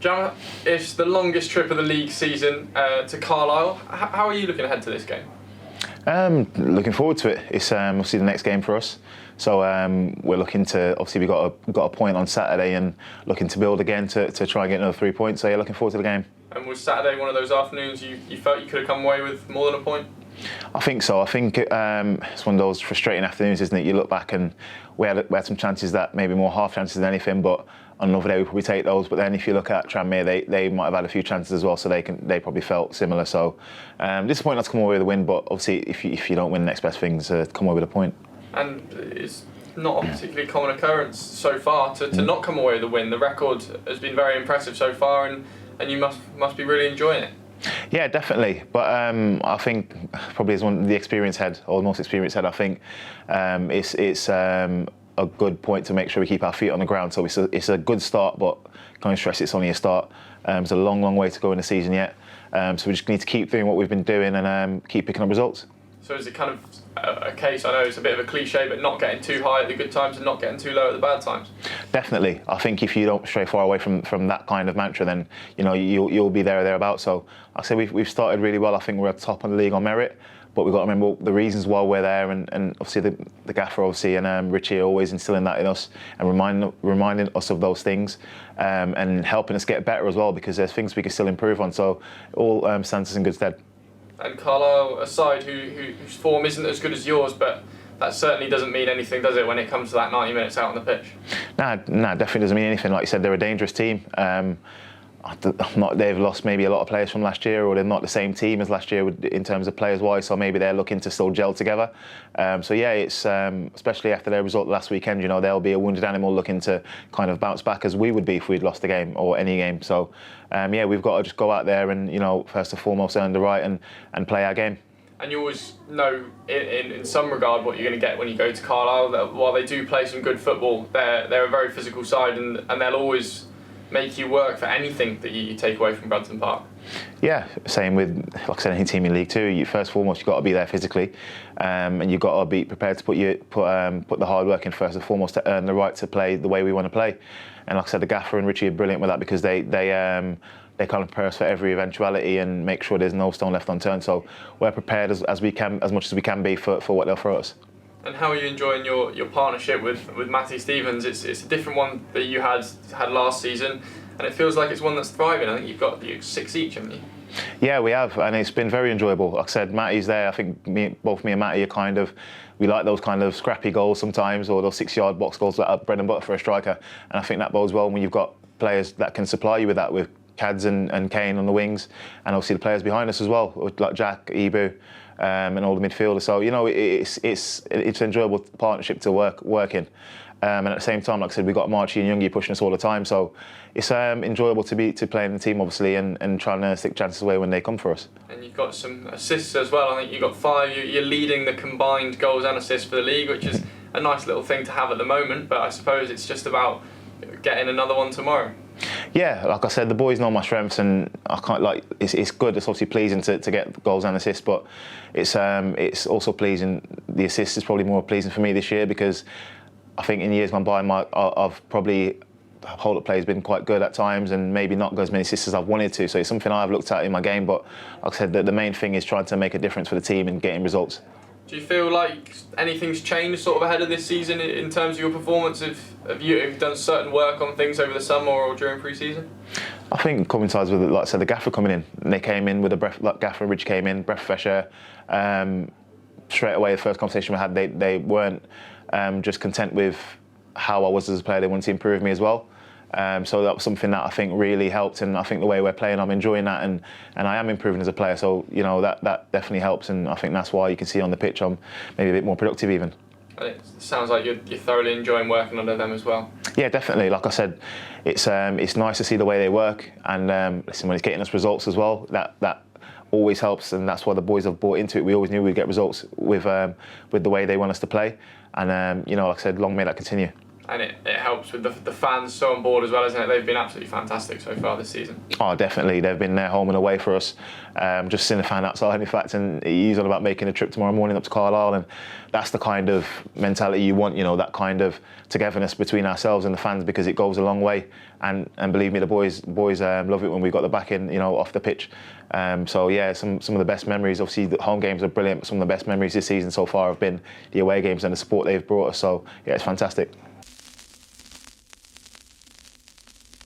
Jam, it's the longest trip of the league season to Carlisle. How are you looking ahead to this game? Looking forward to it. It's obviously the next game for us. So we're looking to, obviously we got a point on Saturday and looking to build again to try and get another 3 points. So yeah, looking forward to the game. And was Saturday one of those afternoons you felt you could have come away with more than a point? I think so. I think it's one of those frustrating afternoons, isn't it? You look back and we had some chances that maybe more half chances than anything, but on another day we probably take those. But then if you look at Tranmere, they might have had a few chances as well, so they probably felt similar. So disappointed not to come away with a win, but obviously if you don't win, the next best thing is to come away with a point. And it's not a particularly common occurrence so far to not come away with a win. The record has been very impressive so far, and you must be really enjoying it. Yeah, definitely. But I think probably as the experienced head, or the most experienced head, I think it's a good point to make sure we keep our feet on the ground. So it's a good start, but can't stress it's only a start. It's a long, long way to go in the season yet. So we just need to keep doing what we've been doing and keep picking up results. So is it kind of a case, I know it's a bit of a cliche, but not getting too high at the good times and not getting too low at the bad times? Definitely. I think if you don't stray far away from that kind of mantra, then you'll be there or thereabouts. So like I say we've started really well. I think we're at top of the league on merit, but we've got to remember the reasons why we're there, and obviously the gaffer obviously and Richie are always instilling that in us and reminding us of those things and helping us get better as well, because there's things we can still improve on. So it all stands us in good stead. And Carlisle, a side whose form isn't as good as yours, but that certainly doesn't mean anything, does it, when it comes to that 90 minutes out on the pitch? Nah, definitely doesn't mean anything. Like you said, they're a dangerous team. They've lost maybe a lot of players from last year, or they're not the same team as last year in terms of players-wise, so maybe they're looking to still gel together. So yeah, it's especially after their result last weekend, they'll be a wounded animal looking to kind of bounce back as we would be if we'd lost a game or any game. So yeah, we've got to just go out there and first and foremost earn the right and play our game. And you always know, in some regard, what you're going to get when you go to Carlisle. That while they do play some good football, they're a very physical side, and they'll always make you work for anything that you take away from Brunton Park. Yeah, same with, like I said, any team in League Two. First and foremost, you've got to be there physically, and you've got to be prepared to put the hard work in first and foremost to earn the right to play the way we want to play. And like I said, the gaffer and Richie are brilliant with that, because they kind of prepare us for every eventuality and make sure there's no stone left unturned. So we're prepared as we can, as much as we can be for what they'll throw us. And how are you enjoying your partnership with Matty Stevens? It's a different one that you had last season, and it feels like it's one that's thriving. I think you've got 6 each, haven't you? Yeah, we have, and it's been very enjoyable. Like I said, Matty's there. I think both me and Matty are we like those kind of scrappy goals sometimes, or those 6-yard box goals that are bread and butter for a striker. And I think that bodes well when you've got players that can supply you with that, with Cads and Kane on the wings, and obviously the players behind us as well, like Jack, Ibu, and all the midfielders. So it's an enjoyable partnership to work in. And at the same time, like I said, we've got Marchie and Youngie pushing us all the time. So it's enjoyable to play in the team, obviously, and trying to stick chances away when they come for us. And you've got some assists as well. I think you've got 5. You're leading the combined goals and assists for the league, which is a nice little thing to have at the moment. But I suppose it's just about getting another one tomorrow. Yeah, like I said, the boys know my strengths, and I can't it's good. It's obviously pleasing to get goals and assists, but it's also pleasing. The assist is probably more pleasing for me this year, because I think in years gone by, I've probably hold-up play has been quite good at times, and maybe not got as many assists as I've wanted to. So it's something I've looked at in my game. But like I said, the main thing is trying to make a difference for the team and getting results. Do you feel like anything's changed sort of ahead of this season in terms of your performance? Have you done certain work on things over the summer or during pre-season? I think coincides with, like I said, the gaffer coming in. And they came in with a breath, like Gaffer and Rich came in, breath of fresh air. Straight away, the first conversation we had, they weren't just content with how I was as a player. They wanted to improve me as well. So that was something that I think really helped, and I think the way we're playing, I'm enjoying that, and I am improving as a player. So that definitely helps, and I think that's why you can see on the pitch I'm maybe a bit more productive even. And it sounds like you're thoroughly enjoying working under them as well. Yeah, definitely. Like I said, it's nice to see the way they work, and listen, when it's getting us results as well, that always helps, and that's why the boys have bought into it. We always knew we'd get results with the way they want us to play, and like I said, long may that continue. and it helps with the fans so on board as well, isn't it? They've been absolutely fantastic so far this season. Oh, definitely. They've been there home and away for us. Just seeing the fan outside, in fact, and he's on about making a trip tomorrow morning up to Carlisle, and that's the kind of mentality you want, you know, that kind of togetherness between ourselves and the fans, because it goes a long way. And believe me, the boys love it when we got the backing, you know, off the pitch. So yeah, some of the best memories. Obviously, the home games are brilliant, but some of the best memories this season so far have been the away games and the support they've brought us. So yeah, it's fantastic.